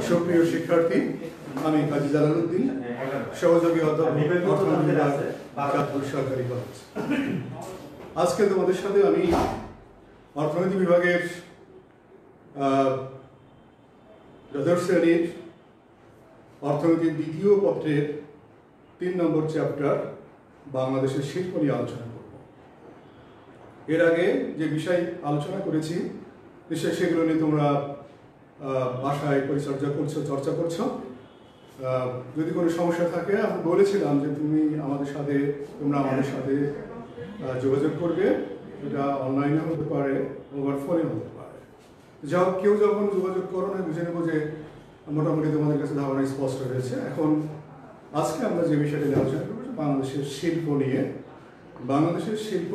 সুপ্রিয় শিক্ষার্থী, আমি কাজী জালালউদ্দিন, সহযোগী অধ্যাপক সরকারি কলেজ। আজকে তোমাদের সাথে আমি অর্থনীতি বিভাগের দ্বাদশ শ্রেণীর অর্থনীতির দ্বিতীয় পত্রের 3 নম্বর চ্যাপ্টার বাংলাদেশের শিল্প নিয়ে আলোচনা করব। এর আগে যে বিষয় আলোচনা করেছি নিশ্চয়ই সেগুলো নিয়ে তোমরা বাসায় পরিচর্যা করছো, চর্চা করছো। যদি কোনো সমস্যা থাকে আমি বলেছিলাম যে তোমরা আমাদের সাথে যোগাযোগ করবে। এটা অনলাইনে হতে পারে, ওভার ফোনে হতে পারে। কেউ যখন যোগাযোগ করো না, বুঝে নেবো যে মোটামুটি তোমাদের কাছে ধারণা স্পষ্ট হয়েছে। এখন আজকে আমরা যে বিষয়টা নিয়ে আলোচনা করবো বাংলাদেশের শিল্প নিয়ে। বাংলাদেশের শিল্প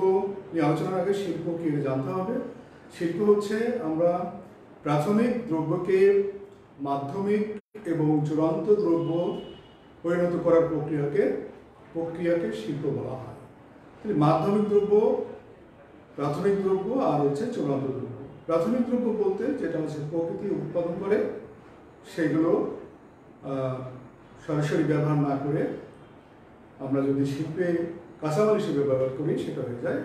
নিয়ে আলোচনার আগে শিল্প কি জানতে হবে। শিল্প হচ্ছে আমরা প্রাথমিক দ্রব্যকে মাধ্যমিক এবং চূড়ান্ত দ্রব্য পরিণত করার প্রক্রিয়াকে শিল্প বলা হয়। মাধ্যমিক দ্রব্য, প্রাথমিক দ্রব্য আর হচ্ছে চূড়ান্ত দ্রব্য। প্রাথমিক দ্রব্য বলতে যেটা হচ্ছে প্রকৃতি উৎপাদন করে, সেগুলো সরাসরি ব্যবহার না করে আমরা যদি শিল্পে কাঁচামাল হিসেবে ব্যবহার করি সেটা হয়ে যায়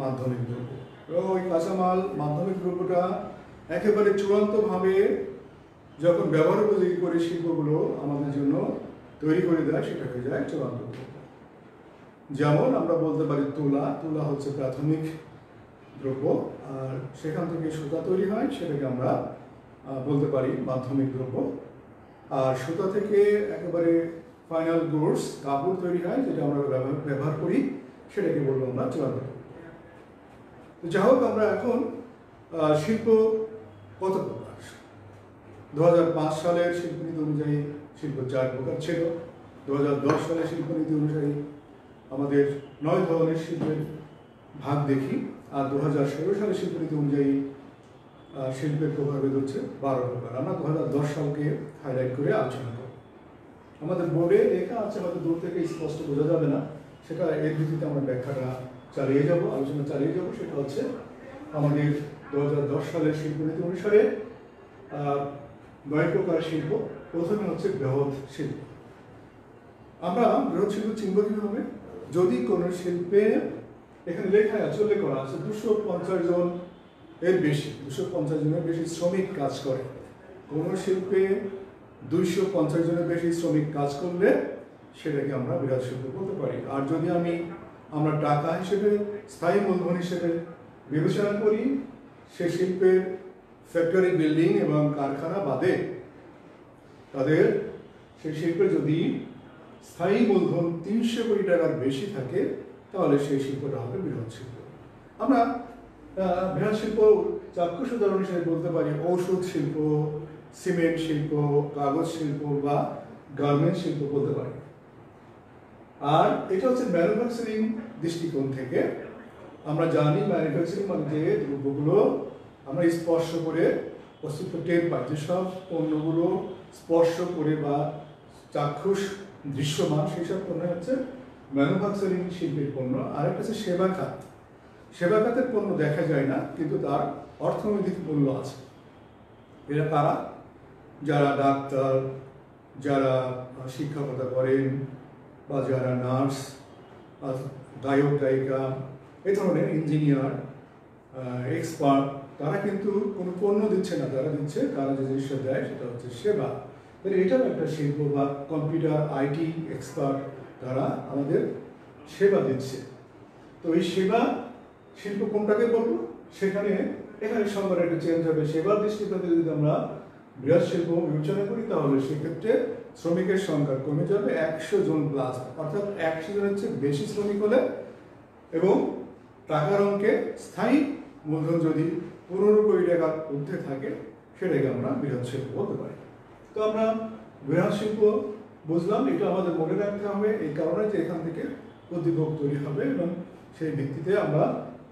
মাধ্যমিক দ্রব্য। এবং ওই কাঁচামাল মাধ্যমিক দ্রব্যটা একেবারে চূড়ান্তভাবে যখন ব্যবহার উপযোগী করে শিল্পগুলো আমাদের জন্য তৈরি করে দেয় সেটা হয়ে যায় চূড়ান্ত দ্রব্য। যেমন আমরা বলতে পারি তুলা হচ্ছে প্রাথমিক দ্রব্য, আর সেখান থেকে সুতা তৈরি হয়, সেটাকে আমরা বলতে পারি মাধ্যমিক দ্রব্য। আর সুতা থেকে একেবারে ফাইনাল গুডস কাপড় তৈরি হয়, যেটা আমরা ব্যবহার করি, সেটাকে বলবো আমরা চূড়ান্ত দ্রব্য। যাই হোক, আমরা এখন শিল্প কত প্রকার। 2005 সালের শিল্পনীতি অনুযায়ী শিল্প 4 প্রকার ছিল। 2010 সালের শিল্পনীতি অনুযায়ী আমাদের 9 ধরনের শিল্পের ভাগ দেখি। আর 2016 সালের শিল্পনীতি অনুযায়ী শিল্পের প্রভাবেদ হচ্ছে 12 প্রকার। আমরা 2010 সালকে হাইলাইট করে আলোচনা করব। আমাদের বোর্ডে লেখা আছে, হয়তো দূর থেকে স্পষ্ট বোঝা যাবে না, সেটা এর ভিত্তিতে আমরা ব্যাখ্যাটা আলোচনা চালিয়ে যাব। সেটা হচ্ছে আমাদের 2010 সালের শিল্পনীতি অনুসারে 9 প্রকার শিল্প। প্রথমে হচ্ছে বৃহৎ শিল্প। আমরা বৃহৎ শিল্প চিনব কিভাবে? যদি কোনো শিল্পে, এখানে লেখা আছে, উল্লেখ করা আছে 250 জন এর বেশি, 250 জনের বেশি শ্রমিক কাজ করে। কোনো শিল্পে 250 জনের বেশি শ্রমিক কাজ করলে সেটাকে আমরা বৃহৎ শিল্প বলতে পারি। আর যদি আমরা টাকা হিসেবে, স্থায়ী মূলধন হিসেবে বিবেচনা করি, সে শিল্পের ফ্যাক্টরি, বিল্ডিং এবং কারখানা বাদে সেই শিল্পে যদি স্থায়ী মূলধন 300 কোটি টাকার বেশি থাকে, তাহলে সেই শিল্পটা হবে বৃহৎ শিল্প। আমরা বৃহৎ শিল্প চাক্ষুষ উদাহরণ হিসেবে বলতে পারি ঔষধ শিল্প, সিমেন্ট শিল্প, কাগজ শিল্প বা গার্মেন্ট শিল্প বলতে পারি। আর এটা হচ্ছে ম্যানুফ্যাকচারিং দৃষ্টিকোণ থেকে। আমরা জানি ম্যানুফ্যাকচারিং মানে যে দ্রব্যগুলো আমরা স্পর্শ করে অস্তিত্ব টের পাই, যেসব পণ্যগুলো স্পর্শ করে বা চাক্ষুষ দৃশ্যমান, সেই সব পণ্য হচ্ছে ম্যানুফ্যাকচারিং শিল্পের পণ্য। আর একটা হচ্ছে সেবা খাত। সেবা খাতের পণ্য দেখা যায় না, কিন্তু তার অর্থনৈতিক মূল্য আছে। এরা কারা? যারা ডাক্তার, যারা শিক্ষকতা করেন, বা যারা নার্স, গায়ক গায়িকা, এই ধরনের ইঞ্জিনিয়ার, এক্সপার্ট, তারা কিন্তু কোনো পণ্য দিচ্ছে না, তারা যে জিনিসটা দেয় সেটা হচ্ছে সেবা। তাহলে এটাও একটা শিল্প। বা কম্পিউটার, আইটি এক্সপার্ট, তারা আমাদের সেবা দিচ্ছে। তো এই সেবা শিল্প কোনটাকে বলবো? এখানে সংজ্ঞাটা একটু চেঞ্জ হবে। সেবার দৃষ্টিকোণে যদি আমরা বৃহৎ শিল্প বিবেচনা করি, তাহলে সেক্ষেত্রে শ্রমিকের সংখ্যা কমে যাবে 100 জন প্লাস, অর্থাৎ 100 জনের চেয়ে বেশি শ্রমিক হলে, এবং টাকার অঙ্কে স্থায়ী মূলধন যদি 15 কোটি টাকার ঊর্ধ্বে থাকে, সেটাকে আমরা বৃহৎ শিল্প বলতে পারি। তো আমরা বৃহৎ শিল্প বুঝলাম। এটা আমাদের মনে রাখতে হবে, এই কারণে যে এখান থেকে উদ্দীপক তৈরি হবে এবং সেই ভিত্তিতে আমরা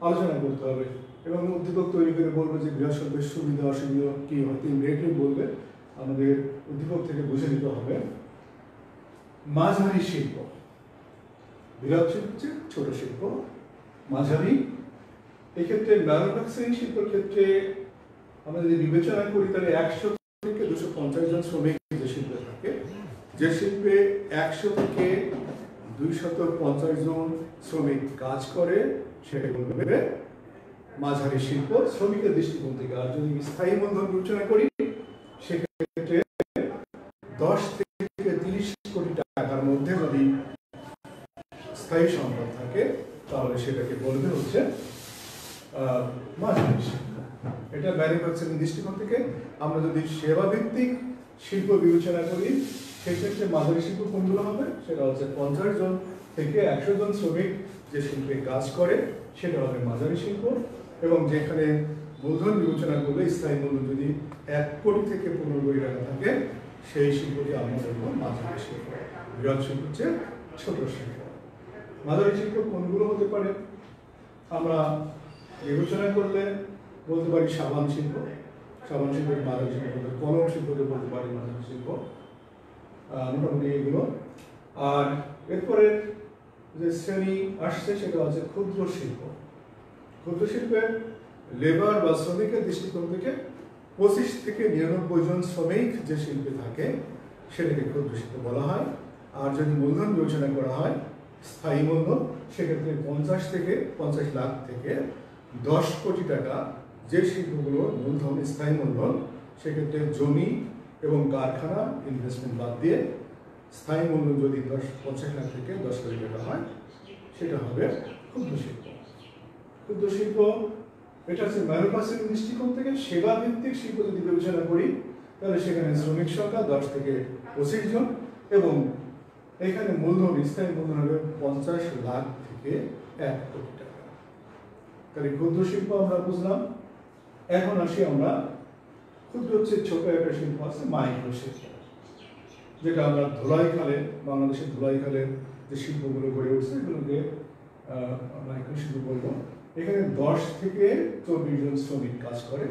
আলোচনা করতে হবে। এবং উদ্দীপক তৈরি করে বলবো যে বৃহৎ শিল্পের সুবিধা অসুবিধা কি হয়, ইমিডিয়েটলি বলবে, আমাদের উদ্দীপক থেকে বুঝে নিতে হবে। মাঝারি শিল্প। বৃহৎ শিল্প হচ্ছে ছোট শিল্প, মাঝারি। এক্ষেত্রে ম্যানুফ্যাকচারিং শিল্পের ক্ষেত্রে আমরা যদি বিবেচনা করি, তাহলে 100 থেকে 250 জন শ্রমিক যে শিল্পে থাকে, যে শিল্পে 100 থেকে 250 জন শ্রমিক কাজ করে, সেটা বলবে মাঝারি শিল্প শ্রমিকের দৃষ্টিকোণ থেকে। আর যদি স্থায়ী মূলধন বিবেচনা করি, সেক্ষেত্রে 10 থেকে 30 কোটি টাকার মধ্যে যদি স্থায়ী সম্পদ থাকে, তাহলে সেটাকে বলবে হচ্ছে মাঝারি শিল্প। এটা ম্যানুফ্যাকচারিং দৃষ্টিকোণ থেকে। আমরা যদি সেবা ভিত্তিক শিল্প বিবেচনা করি, সেক্ষেত্রে মাঝারি শিল্প কোনগুলো হবে? সেটা হচ্ছে 50 জন থেকে 100 জন শ্রমিক যে শিল্পে কাজ করে, সেটা হবে মাঝারি শিল্প। এবং যেখানে মূলধন বিবেচনা করলে স্থায়ী মূলধন যদি 1 কোটি থেকে 15 কোটি টাকা থাকে, সেই শিল্পটি আমরা বলবো মাঝারি শিল্প। বৃহৎ শিল্প হচ্ছে ছোট শিল্প। মাঝারি শিল্প কোনগুলো হতে পারে? আমরা বিবেচনা করলে বলতে পারি সাবান শিল্প, সাবান শিল্পের মাঝারি শিল্প, কলম শিল্পকে বলতে পারি মাঝারি শিল্প, মোটামুটি এগুলো। আর এরপরে যে শ্রেণী আসছে সেটা হচ্ছে ক্ষুদ্র শিল্প। ক্ষুদ্র শিল্পের লেবার বা শ্রমিকের দৃষ্টিকোণ থেকে 25 থেকে 99 জন শ্রমিক যে শিল্পে থাকে, সেটাকে ক্ষুদ্র শিল্প বলা হয়। আর যদি মূলধন বিবেচনা করা হয়, স্থায়ী মূলধন, সেক্ষেত্রে 50 থেকে 50 লাখ থেকে 10 কোটি টাকা যে শিল্পগুলোর মূলধন স্থায়ী মূলধন, সেক্ষেত্রে জমি এবং কারখানা ইনভেস্টমেন্ট বাদ দিয়ে স্থায়ী মূলধন যদি 50 লাখ থেকে 10 কোটি টাকা হয়, সেটা হবে ক্ষুদ্র শিল্প। ক্ষুদ্র শিল্প এটা হচ্ছে ম্যানুফ্যাকচারিং দৃষ্টিকোণ থেকে। সেবা ভিত্তিক শিল্প যদি বিবেচনা করি, তাহলে সেখানে শ্রমিক সংখ্যা 10 থেকে 25 জন এবং এখানে মূলধন স্থায়ী মূলধন হবে 50 লাখ থেকে 1 কোটি টাকা। তাহলে ক্ষুদ্র শিল্প আমরা বুঝলাম। এখন আসি আমরা ক্ষুদ্র হচ্ছে ছোট একটা শিল্প আছে মাইক্রো শিল্প, যেটা আমরা ধুলাইখালে, বাংলাদেশের ধুলাইখালে যে শিল্পগুলো গড়ে উঠছে, এগুলোকে মাইক্রো শিল্প বলবো। এখানে 10 থেকে 24 জন শ্রমিক কাজ করে।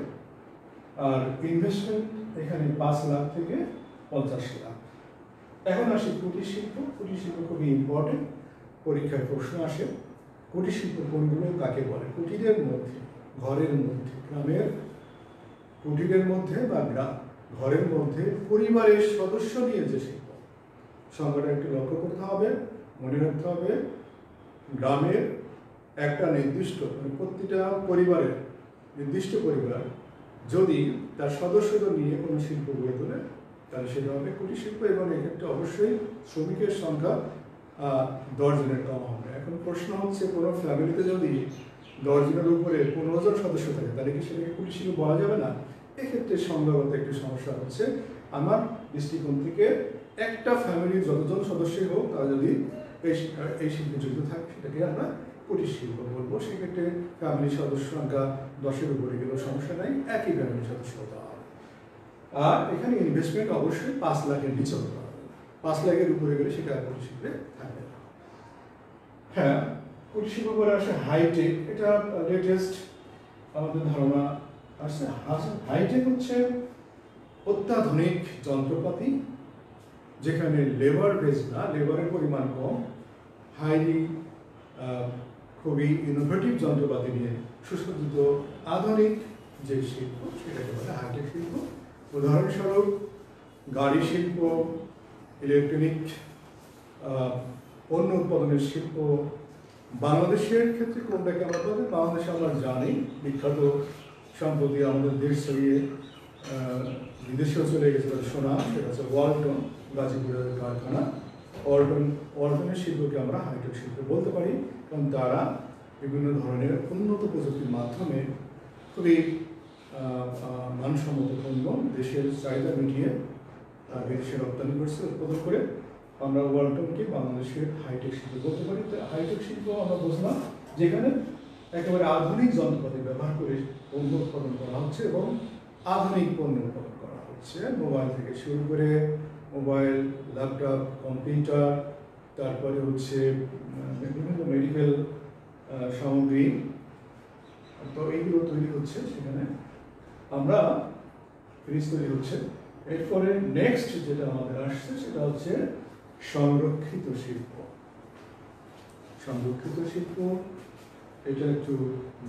আর ইনভেস্টমেন্ট এখানে 5 লাখ থেকে 50 লাখ। এখন আসি কুটির শিল্প। কুটির শিল্প খুবই ইম্পর্টেন্ট, পরীক্ষায় প্রশ্ন আসে। কুটির শিল্প কোনগুলো, কাকে বলে? কুটিরের মধ্যে, ঘরের মধ্যে, গ্রামের কুটিরের মধ্যে বা ঘরের মধ্যে পরিবারের সদস্য নিয়ে যে শিল্প, সংখ্যাটা একটু লক্ষ্য করতে হবে, মনে রাখতে হবে। গ্রামের একটা নির্দিষ্ট, প্রতিটা পরিবারের নির্দিষ্ট পরিবার যদি তার সদস্যদের নিয়ে কোনো শিল্প গড়ে তোলে, তাহলে সেটা হবে কুটির শিল্প। এবং এক্ষেত্রে অবশ্যই শ্রমিকের সংখ্যা 10 জনের কম হবে। এখন প্রশ্ন হচ্ছে, কোনো ফ্যামিলিতে যদি 10 জনের উপরে 15 জন সদস্য থাকে, তাহলে কি সেটাকে কুটির শিল্প বলা যাবে না? এক্ষেত্রে সংজ্ঞাগত একটি সমস্যা হচ্ছে। আমার দৃষ্টিকোণ থেকে একটা ফ্যামিলির যতজন সদস্যই হোক, তারা যদি এই শিল্পে যুক্ত থাকে, সেটাকে আমরা কুটির শিল্প বলবো। সেক্ষেত্রে ফ্যামিলির সদস্য সংখ্যা 10-এর উপরে গেলেও সমস্যা নাই, একই ফ্যামিলির সদস্য হতে হবে। আর এখানে ইনভেস্টমেন্ট অবশ্যই 5 লাখের নিচে হতে হবে। 5 লাখের উপরে গেলে সেটা কুটির শিল্পে থাকবে না। হ্যাঁ, কুটির শিল্প পরে আসে হাইটেক। এটা লেটেস্ট আমাদের ধারণা আসছে। হাইটেক হচ্ছে অত্যাধুনিক যন্ত্রপাতি, যেখানে লেবার বেস না, লেবারের পরিমাণ কম, হাইলি খুবই ইনোভেটিভ যন্ত্রপাতি নিয়ে সুসজ্জিত আধুনিক যে শিল্প, সেটাকে বলে হাইটেক শিল্প। উদাহরণস্বরূপ গাড়ি শিল্প, ইলেকট্রনিক পণ্য উৎপাদনের শিল্প। বাংলাদেশের ক্ষেত্রে কোনটাকে আমরা বলি? বাংলাদেশে আমরা জানি বিখ্যাত, সম্প্রতি আমাদের দেশ ছড়িয়ে বিদেশেও চলে গেছে সোনা, সেটা হচ্ছে ওয়ালটন, গাজীপুরের কারখানা। ওয়ালটনের শিল্পকে আমরা হাইটেক শিল্প বলতে পারি, কারণ তারা বিভিন্ন ধরনের উন্নত প্রযুক্তির মাধ্যমে খুবই মানসম্মত পণ্য দেশের চাহিদা মিটিয়ে বিদেশে রপ্তানি করছে, উৎপাদন করে। আমরা ওয়ালটনকে বাংলাদেশের হাইটেক শিল্প বলতে পারি। হাইটেক শিল্প আমরা বুঝলাম যেখানে একেবারে আধুনিক যন্ত্রপাতি ব্যবহার করে পণ্য উৎপাদন করা হচ্ছে এবং আধুনিক পণ্য উৎপাদন করা হচ্ছে। মোবাইল থেকে শুরু করে মোবাইল, ল্যাপটপ, কম্পিউটার, তারপরে হচ্ছে বিভিন্ন মেডিকেল সামগ্রী, তো এইগুলো তৈরি হচ্ছে সেখানে। আমরা ফ্রিজ তৈরি হচ্ছে। এরপরে নেক্সট যেটা আমাদের আসছে সেটা হচ্ছে সংরক্ষিত শিল্প। সংরক্ষিত শিল্প এটা একটু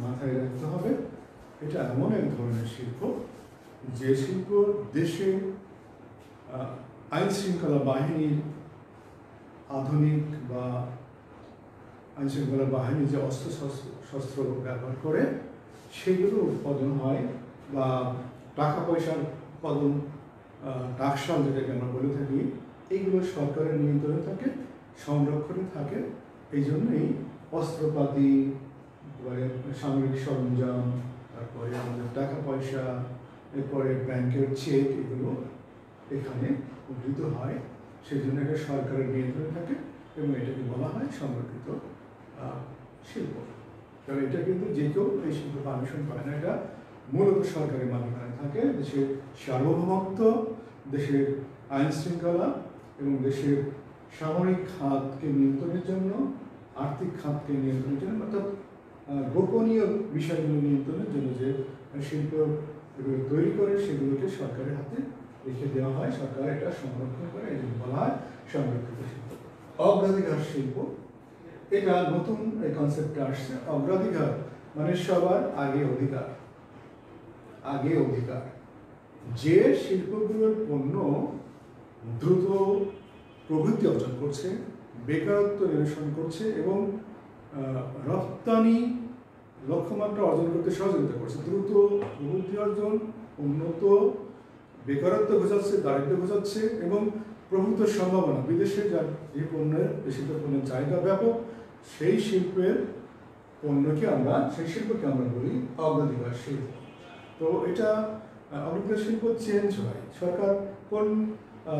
মাথায় রাখতে হবে। এটা এমন এক ধরনের শিল্প যে শিল্প দেশে আইন শৃঙ্খলা বাহিনীর আধুনিক বা আইন শৃঙ্খলা বাহিনী যে অস্ত্র শস্ত্র ব্যবহার করে সেগুলো উৎপাদন হয়, বা টাকা পয়সার উৎপাদন, টাকশাল যেটাকে আমরা বলে থাকি, এইগুলো সরকারের নিয়ন্ত্রণে থাকে, সংরক্ষণে থাকে। এই জন্যই অস্ত্রপাতি, সামরিক সরঞ্জাম, তারপরে আমাদের টাকা পয়সা, এরপরে ব্যাংকের চেক, এগুলো এখানে উদ্ধৃত হয়। সেই জন্য এটা সরকারের নিয়ন্ত্রণে থাকে এবং এটাকে বলা হয় সংরক্ষিত শিল্প। কারণ এটা কিন্তু যে কেউ এই শিল্প পারমিশন পায় না, এটা মূলত সরকারি মালিকানায় থাকে। দেশের সার্বভৌমত্ব, দেশের আইন শৃঙ্খলা এবং দেশের সামরিক খাতকে নিয়ন্ত্রণের জন্য, আর্থিক খাতকে নিয়ন্ত্রণের জন্য, অর্থাৎ গোপনীয় বিষয়গুলো নিয়ন্ত্রণের জন্য যে শিল্প এগুলো তৈরি করে সেগুলোকে সরকারের হাতে রেখে দেওয়া হয়, সরকার এটা সংরক্ষণ করে। এই জন্য বলা হয় সংরক্ষিত শিল্প। অগ্রাধিকার শিল্প, এটা নতুন এই কনসেপ্টটা আসছে। অগ্রাধিকার মানে সবার আগে অধিকার, আগে অধিকার। যে শিল্পগুলোর পণ্য দ্রুত প্রবৃদ্ধি অর্জন করছে, বেকারত্ব নিরসন করছে এবং রপ্তানি লক্ষ্যমাত্রা অর্জন করতে সহযোগিতা করছে, দ্রুত প্রবৃদ্ধি অর্জন, উন্নত, বেকারত্ব ঘোচাচ্ছে, দারিদ্র্য ঘোচাচ্ছে এবং প্রভূত সম্ভাবনা, বিদেশে যার যে পণ্যের দেশীয় পণ্যের চাহিদা ব্যাপক, সেই শিল্পের পণ্যকে আমরা, সেই শিল্পকে আমরা বলি অগ্রাধিকার শিল্প। তো এটা অগ্রাধিকার শিল্প চেঞ্জ হয়। সরকার কোন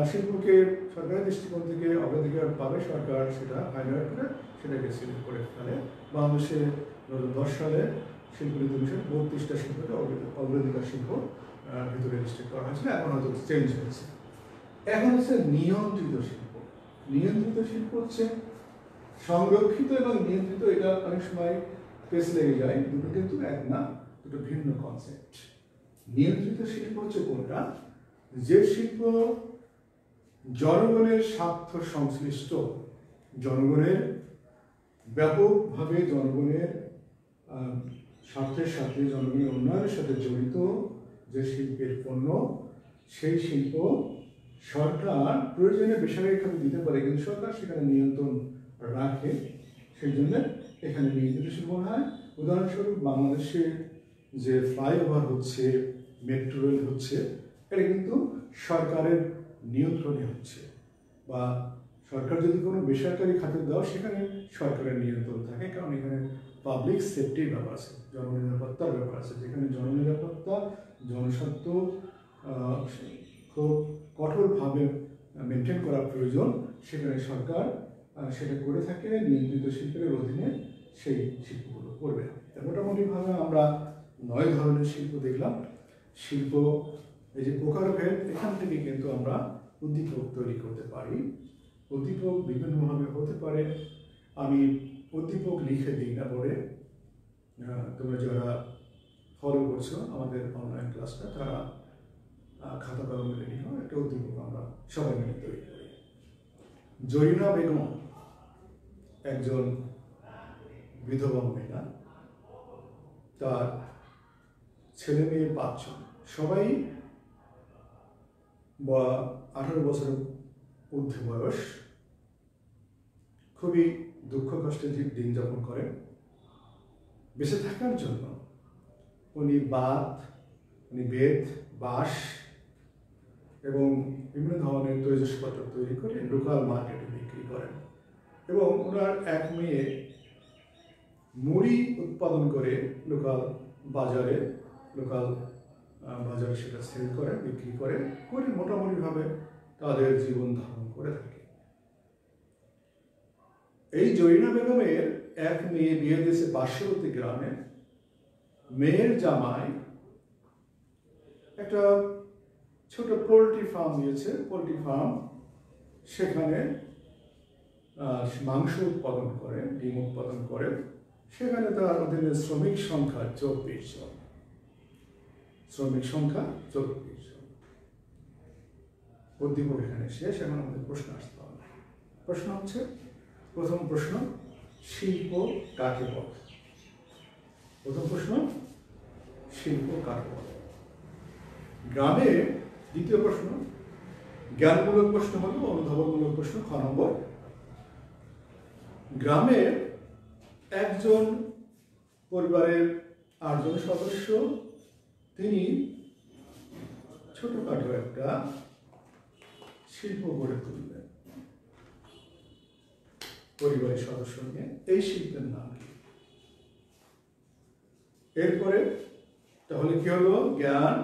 শিল্পকে সরকারের দৃষ্টিকোণ থেকে অগ্রাধিকার পাবে, সরকার সেটা হাইলাইট করে সেটাকে সিলেক্ট করে ফেলে। বাংলাদেশে 2010 সালে শিল্পনীতি অনুসারে 32টা শিল্পকে অগ্রাধিকার শিল্প ভিতরে রেজিস্ট্রেট করা হয়েছিল। এখন হয়তো চেঞ্জ হয়েছে। এখন হচ্ছে নিয়ন্ত্রিত শিল্প। নিয়ন্ত্রিত শিল্প হচ্ছে সংরক্ষিত এবং নিয়ন্ত্রিত, এটা অনেক সময় পেছ লেগে যায়, দুটো কিন্তু এক না, দুটো ভিন্ন কনসেপ্ট। নিয়ন্ত্রিত শিল্প হচ্ছে কোনটা? যে শিল্প জনগণের স্বার্থ সংশ্লিষ্ট, জনগণের ব্যাপকভাবে জনগণের স্বার্থের সাথে, জনগণের উন্নয়নের সাথে জড়িত যে শিল্পের পণ্য, সেই শিল্প সরকার প্রয়োজনে বেসরকারি খাতে দিতে পারে, কিন্তু সরকার সেখানে নিয়ন্ত্রণ রাখে। সেই জন্য এখানে নিয়ন্ত্রিত শিল্প হয়। উদাহরণস্বরূপ বাংলাদেশে যে ফ্লাইওভার হচ্ছে, মেট্রো রেল হচ্ছে, এটা কিন্তু সরকারের নিয়ন্ত্রণে হচ্ছে। বা সরকার যদি কোনো বেসরকারি খাতে দাও, সেখানে সরকারের নিয়ন্ত্রণ থাকে, কারণ এখানে পাবলিক সেফটির ব্যাপার আছে, জননিরাপত্তার ব্যাপার আছে। যেখানে জননিরাপত্তা, জনস্বার্থ খুব কঠোরভাবে মেনটেন করা প্রয়োজন, সেখানে সরকার সেটা করে থাকে। নিয়ন্ত্রিত শিল্পের অধীনে সেই শিল্পগুলো করবে। মোটামুটিভাবে আমরা 9 ধরনের শিল্প দেখলাম। শিল্প, এই যে প্রকারভেদ, এখান থেকে কিন্তু আমরা উদ্দীপক তৈরি করতে পারি। উদ্দীপক বিভিন্নভাবে হতে পারে। আমি উদ্দীপক লিখে দিই না পরে, তোমরা যারা ফলো করছো আমাদের অনলাইন ক্লাসটা, তারা খাতা কলম রেডি হয়, একটা উদ্দীপক আমরা সবাই মিলে তৈরি করি। জরিনা বেগম একজন বিধবা মহিলা, তার ছেলে মেয়ে 5 জন, সবাই 18 বছরের ঊর্ধ্বে বয়স, খুবই দুঃখ কষ্টে দিন যাপন করেন। বেঁচে থাকার জন্য উনি বেত, বাঁশ এবং বিভিন্ন ধরনের তৈজসপত্র তৈরি করে লোকাল মার্কেটে বিক্রি করেন। এবং ওনার এক মেয়ে মুড়ি উৎপাদন করে লোকাল বাজারে সেটা সেল করে, বিক্রি করে মোটামুটিভাবে তাদের জীবন ধারণ করে থাকে। এই জরিনা বেগমের এক মেয়ে বিয়ে দিয়েছে পার্শ্ববর্তী গ্রামে। মেয়ের জামাই একটা ছোট পোলট্রি ফার্ম দিয়েছে, পোলট্রি ফার্ম, সেখানে মাংস উৎপাদন করে, ডিম উৎপাদন করে। সেখানে তার অধীনে শ্রমিক সংখ্যা 24 জন। উদ্দীপক এখানে শেষ। এখন আমাদের প্রশ্ন আসতে হবে। প্রশ্ন হচ্ছে, প্রথম প্রশ্ন, শিল্প কাকে বলে? প্রথম প্রশ্ন, শিল্প কাকে বলে? গ্রামে দ্বিতীয় প্রশ্ন, জ্ঞানমূলক প্রশ্ন হলো অনুধাবনমূলক প্রশ্ন। খ নম্বর, গ্রামে একজন পরিবারের 8 জন সদস্য, তিনি ছোটখাটো একটা শিল্প গড়ে তুললেন পরিবারের সদস্য নিয়ে। এই শিল্পের নাম কি? এরপরে তাহলে কি হলো? জ্ঞান,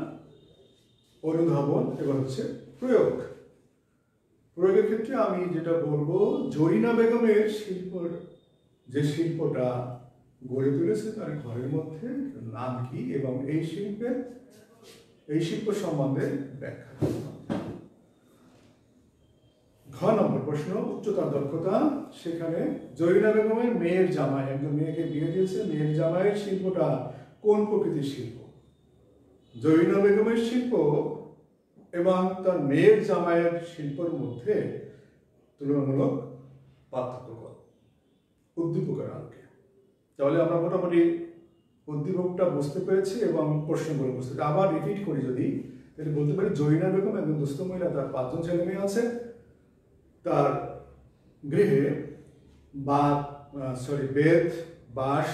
অনুধাবন, এবার হচ্ছে প্রয়োগ। প্রয়োগের ক্ষেত্রে আমি যেটা বলবো, জরিনা বেগমের যে শিল্পটা গড়ে তুলেছে তার ঘরের মধ্যে নাম কি, এবং এই শিল্প সম্বন্ধে ব্যাখ্যা। ঘ নম্বর প্রশ্ন, উচ্চতার দক্ষতা। সেখানে জরিনা বেগমের মেয়ের জামাই, একজন মেয়েকে বিয়ে দিয়েছে, মেয়ের জামাইয়ের শিল্পটা কোন প্রকৃতির শিল্প? জরিনা বেগমের শিল্প এবং তার মেয়ের জামাইয়ের শিল্পের মধ্যে তুলনামূলক পার্থক্য কর, উদ্দীপকের আলোকে। তাহলে আমরা মোটামুটি উদ্দীপকটা বুঝতে পেরেছি এবং প্রশ্নগুলো বুঝতে পেরেছি। আবার রিপিট করি যদি, তাহলে বলতে পারি জরিনা বেগম একজন দুস্থ মহিলা, তার 5 জন ছেলে মেয়ে আছে। তার গৃহে বেত, বাঁশ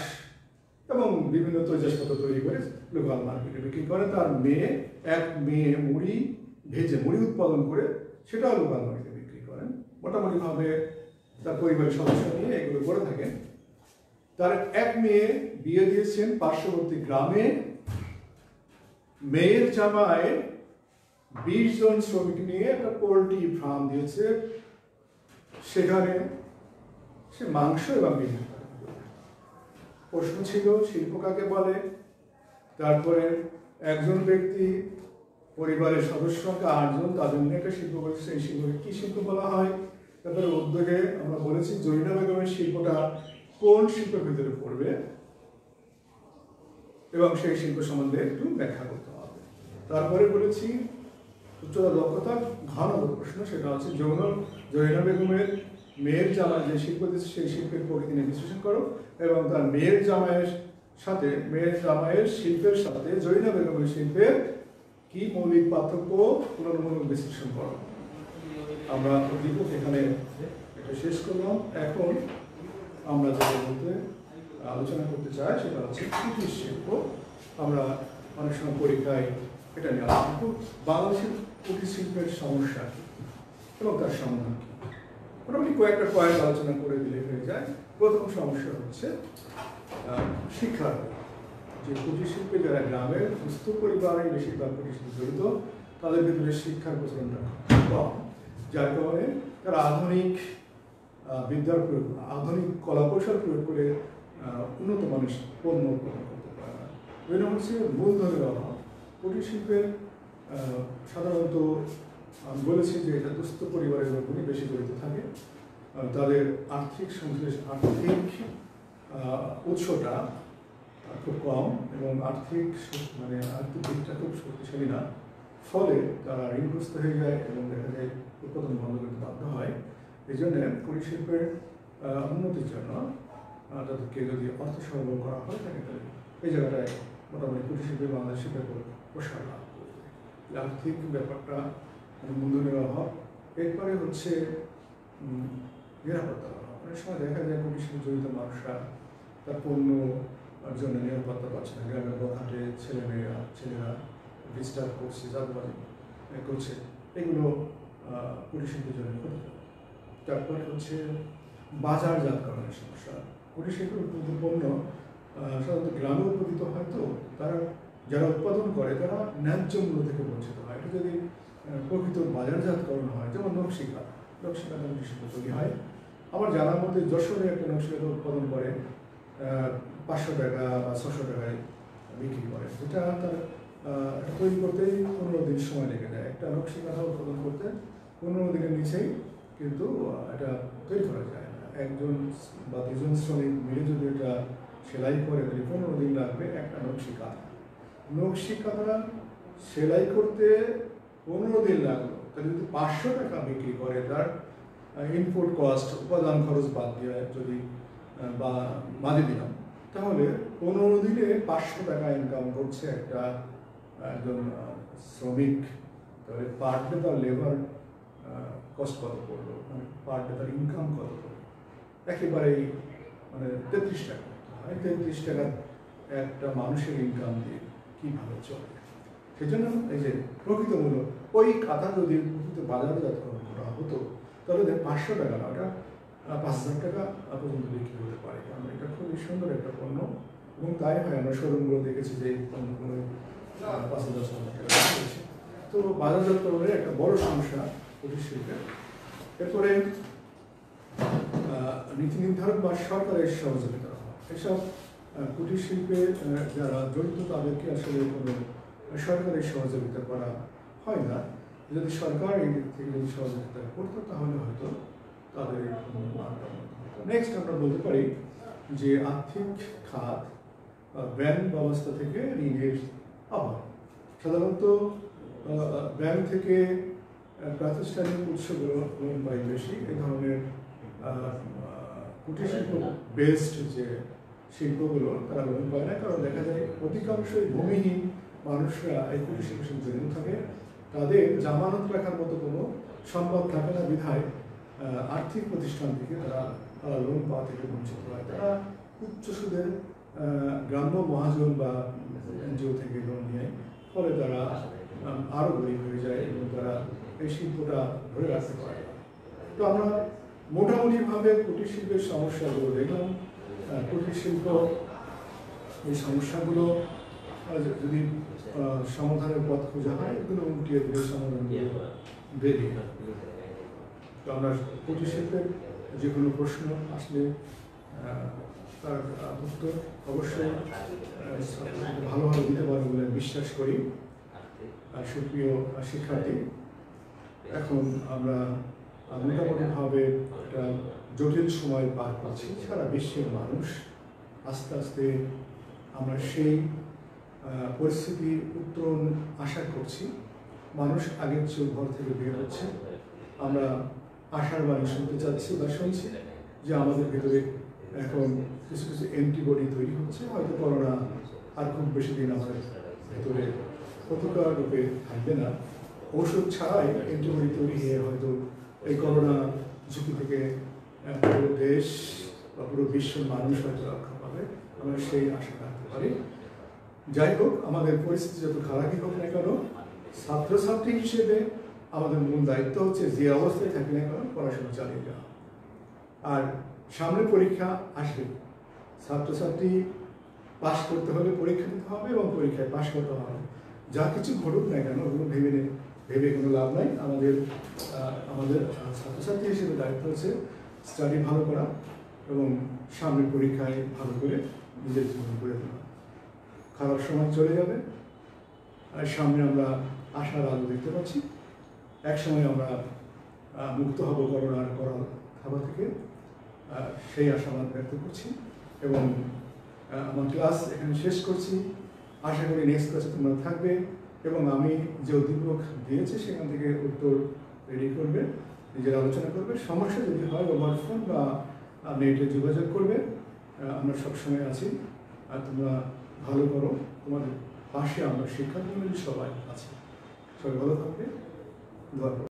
এবং বিভিন্ন তৈজসপত্র তৈরি করে লোকাল মার্কেটে বিক্রি করে। তার এক মেয়ে মুড়ি উৎপাদন করে সেটাও লোকাল মার্কেটে বিক্রি করেন। মোটামুটিভাবে তার পরিবারের সদস্য নিয়ে এগুলো করে থাকেন। তার এক মেয়ে বিয়ে দিয়েছেন পার্শ্ববর্তী গ্রামে। মেয়ের জামাই 20 জন শ্রমিক নিয়ে একটা পোল্ট্রি ফার্ম দিয়েছে, সেখানে সে মাংস এবং বিভিন্ন প্রশ্ন ছিল শিল্প কাকে বলে। তারপরে একজন ব্যক্তি পরিবারের সদস্য সংখ্যা 8 জন, তাদের নিয়ে একটা শিল্প করেছে, সেই শিল্পকে কি শিল্প বলা হয়। তারপরে উদ্যোগে আমরা বলেছি জরিনা বেগমের শিল্পটা কোন শিল্পের ভিতরে পড়বে এবং সেই শিল্প সম্বন্ধে একটু ব্যাখ্যা করতে হবে। তারপরে বলেছি উচ্চতা দক্ষতা। ঘ নম্বর প্রশ্ন, সেটা হচ্ছে জরিনা বেগমের মেয়ের জামাই যে শিল্প দিচ্ছে সেই শিল্পের প্রকৃতি নিয়ে বিশ্লেষণ করো, এবং তার মেয়ের জামাইয়ের শিল্পের সাথে জরিনা বেগমের শিল্পের কি মৌলিক পার্থক্য তুলনামূলক বিশ্লেষণ করো। আমরা উদ্দীপক এখানে এটা শেষ করলাম। এখন আমরা যেটা বলতে আলোচনা করতে চাই সেটা হচ্ছে কুটির শিল্প। আমরা অনেক সময় পরীক্ষায় এটা নিয়ে আলোচনা করব, বাংলাদেশের কুটির শিল্পের সমস্যা কি এবং তার সমাধান কি। মোটামুটি কয়েকটা পয়েন্ট আলোচনা করে দিলে হয়ে যায়। প্রথম সমস্যা হচ্ছে শিক্ষার, যে কুটির শিল্পে যারা গ্রামের সুস্থ পরিবারে বেশিরভাগ কুটির শিল্পে জড়িত, তাদের ভিতরে শিক্ষার প্রচলনটা কম, যার কারণে তারা আধুনিক বিদ্যার প্রয়োগ, আধুনিক কলাকৌশল প্রয়োগ করে উন্নত মানের পণ্য উৎপাদন করতে পারে না। এটা হচ্ছে মূলধনের অভাব। কুটির শিল্পের সাধারণত আমি বলেছি যে এটা দুস্থ পরিবারের লোকগুলি বেশি জড়িত থাকে, তাদের আর্থিক উৎসটা খুব কম এবং আর্থিক দিকটা খুব শক্তিশালী না, ফলে তারা ঋণগ্রস্ত হয়ে যায় এবং দেখা যায় উৎপাদন বন্ধ করতে বাধ্য হয়। এই জন্য কুটির শিল্পের উন্নতির জন্য তাদেরকে যদি অর্থ সরবরাহ করা হয় থাকে, তাহলে এই জায়গাটায় মোটামুটি কুটির শিল্পের বাংলাদেশ শিল্পের প্রসার লাভ করবে। আর্থিক ব্যাপারটা মূলধনের অভাব। এরপরে হচ্ছে নিরাপত্তার অভাব। অনেক সময় দেখা যায় কুটির শিল্পে জড়িত মানুষরা তার পণ্য জন্য নিরাপত্তা পাচ্ছে না। গ্রামের ঘাটে ছেলেরা ডিস্টার্ব করছে, জাতবাজি করছে, এগুলো কুটির শিল্পের জন্য ক্ষতি। তারপরে হচ্ছে বাজারজাতকরণের সমস্যা। কুটির শিল্পের পণ্য সাধারণত গ্রামে উৎপাদিত হয়, তো তারা যারা উৎপাদন করে তারা ন্যায্য মূল্য থেকে বঞ্চিত হয়। এটা যদি প্রকৃত বাজারজাতকরণ হয়, যেমন নকশিকাঁথা শিল্প তৈরি হয়। আমার জানার মধ্যে যশোরে একটা নকশিকাঁথা উৎপাদন করে 500 টাকা বা 600 টাকায় বিক্রি করে, যেটা তার তৈরি করতেই 15 দিন সময় লেগে যায়। একটা নকশিকাঁথা উৎপাদন করতে 15 দিনের নিচেই কিন্তু এটা তৈরি করা যায় না। 1 জন বা 2 জন শ্রমিক মিলে যদি এটা সেলাই করে, তাহলে 15 দিন লাগবে একটা নকশিকাঁথা সেলাই করতে 15 দিন লাগলো। তাহলে যদি 500 টাকা বিক্রি করে, তার ইনপুট কস্ট, উপাদান খরচ বাদ দিয়ে যদি বাদে দিলাম, তাহলে 15 দিনে 500 টাকা ইনকাম করছে একজন শ্রমিক, তাহলে পার ডে তার লেবার কস্ট কত পড়লো, মানে পার ডে তার ইনকাম কত পড়লো, একেবারেই মানে 33 টাকা। 33 টাকা একটা মানুষের ইনকাম দিয়ে কীভাবে চলে? সেজন্য এই যে প্রকৃত মূল্য, ওই খাতা যদি প্রকৃত বাজারজাতকরণ করা হতো তাহলে 500 টাকা না, ওটা 5000 টাকা পর্যন্ত বিক্রি হতে পারে। কারণ এটা খুবই সুন্দর একটা পণ্য, এবং তাই হয় আমরা শোরুমগুলো দেখেছি যে এই পণ্যগুলো 5,000 টাকা রয়েছে। তো বাজারজাতকরণের একটা বড় সমস্যা কুটির শিল্পের। এরপরে নীতি নির্ধারক বা সরকারের সহযোগিতা হওয়া, এসব কুটির শিল্পে যারা জড়িত তাদেরকে আসলে কোনো সরকারের সহযোগিতা করা হয় না। যদি সরকার এই দিক থেকে যদি সহযোগিতা করতো তাহলে হয়তো তাদের নেক্সট আমরা বলতে পারি যে আর্থিক খাত ব্যাংক ব্যবস্থা থেকে ঋণের অভাব। সাধারণত ব্যাংক থেকে প্রাতিষ্ঠানিক উৎসগুলো লোন পাই বেশি। এই ধরনের কুটির শিল্প বেসড যে শিল্পগুলো তারা লোন পায় না, কারণ দেখা যায় অধিকাংশই ভূমিহীন মানুষরা এই কুটির শিল্পের সঙ্গে জড়িত থাকে। তাদের জামানত রাখার মতো কোনো সম্পদ থাকে না, বিধায় আর্থিক প্রতিষ্ঠান থেকে তারা লোন পাওয়া থেকে বঞ্চিত হয়। তারা উচ্চ সুদের গ্রাম্য মহাজন বা এনজিও থেকে লোন নেয়, ফলে তারা আরও গরিব হয়ে যায় এবং তারা এই শিল্পটা ধরে রাখতে পারে। তো আমরা মোটামুটিভাবে কুটির শিল্পের সমস্যাগুলো দেখলাম। কুটির শিল্প এই সমস্যাগুলো যদি সমাধানের পথ খোঁজা হয়, এগুলো উল্টিয়ে দিলে সমাধানগুলো বেরিয়ে। তো আমরা কুটির শিল্পের যে কোনো প্রশ্ন আসলে তার উত্তর অবশ্যই ভালোভাবে দিতে পারবো বলে বিশ্বাস করি। সুপ্রিয় শিক্ষার্থী, এখন আমরা মোটামুটিভাবে একটা জটিল সময় পার করছি। সারা বিশ্বের মানুষ আস্তে আস্তে আমরা সেই পরিস্থিতি উত্তরণ আশা করছি। মানুষ আগের চেয়ে ঘর থেকে বের হচ্ছে। আমরা আশার বাণী শুনতে চাচ্ছি বা শুনছি যে আমাদের ভেতরে এখন কিছু কিছু অ্যান্টিবডি তৈরি হচ্ছে। হয়তো করোনা আর খুব বেশি দিন আমাদের ভেতরে প্রতিকার রূপে থাকবে না। ওষুধ ছাড়াই অ্যান্টিবডি তৈরি হয়ে হয়তো এই করোনা ঝুঁকি থেকে পুরো দেশ বা পুরো বিশ্বের মানুষ হয়তো রক্ষা পাবে, আমরা সেই আশা রাখতে পারি। যাই হোক, আমাদের পরিস্থিতি যত খারাপই হোক না কেন, ছাত্রছাত্রী হিসেবে আমাদের মূল দায়িত্ব হচ্ছে যে অবস্থায় থাকি না কেন পড়াশোনা চালিয়ে যাওয়া। আর সামনে পরীক্ষা আসবে, ছাত্রছাত্রী পাশ করতে হলে পরীক্ষা দিতে হবে এবং পরীক্ষায় পাশ করতে হবে। যা কিছু ঘটুক না কেন ওগুলো ভেবে কোনো লাভ নাই। আমাদের ছাত্রছাত্রী হিসেবে দায়িত্ব হচ্ছে স্টাডি ভালো করা এবং সামনের পরীক্ষায় ভালো করে নিজের জীবন গড়ে তোলা। খারাপ সময় চলে যাবে, আর সামনে আমরা আশার আলো দেখতে পাচ্ছি। এক সময় আমরা মুক্ত হব করোনার করার থাবা থেকে, সেই আশাবাদ ব্যক্ত করছি এবং আমার ক্লাস এখানে শেষ করছি। আশা করি নেক্সট ক্লাসে তোমরা থাকবে এবং আমি যে উদ্দীপক দিয়েছি সেখান থেকে উত্তর রেডি করবে, নিজের আলোচনা করবে। সমস্যা যদি হয় ওভার ফোন বা নেটে যোগাযোগ করবে, আমরা সবসময় আছি। আর তোমরা ভালো করো, তোমাদের পাশে আমরা শিক্ষার্থী সবাই আছি। সবাই ভালো থাকবে, ধন্যবাদ।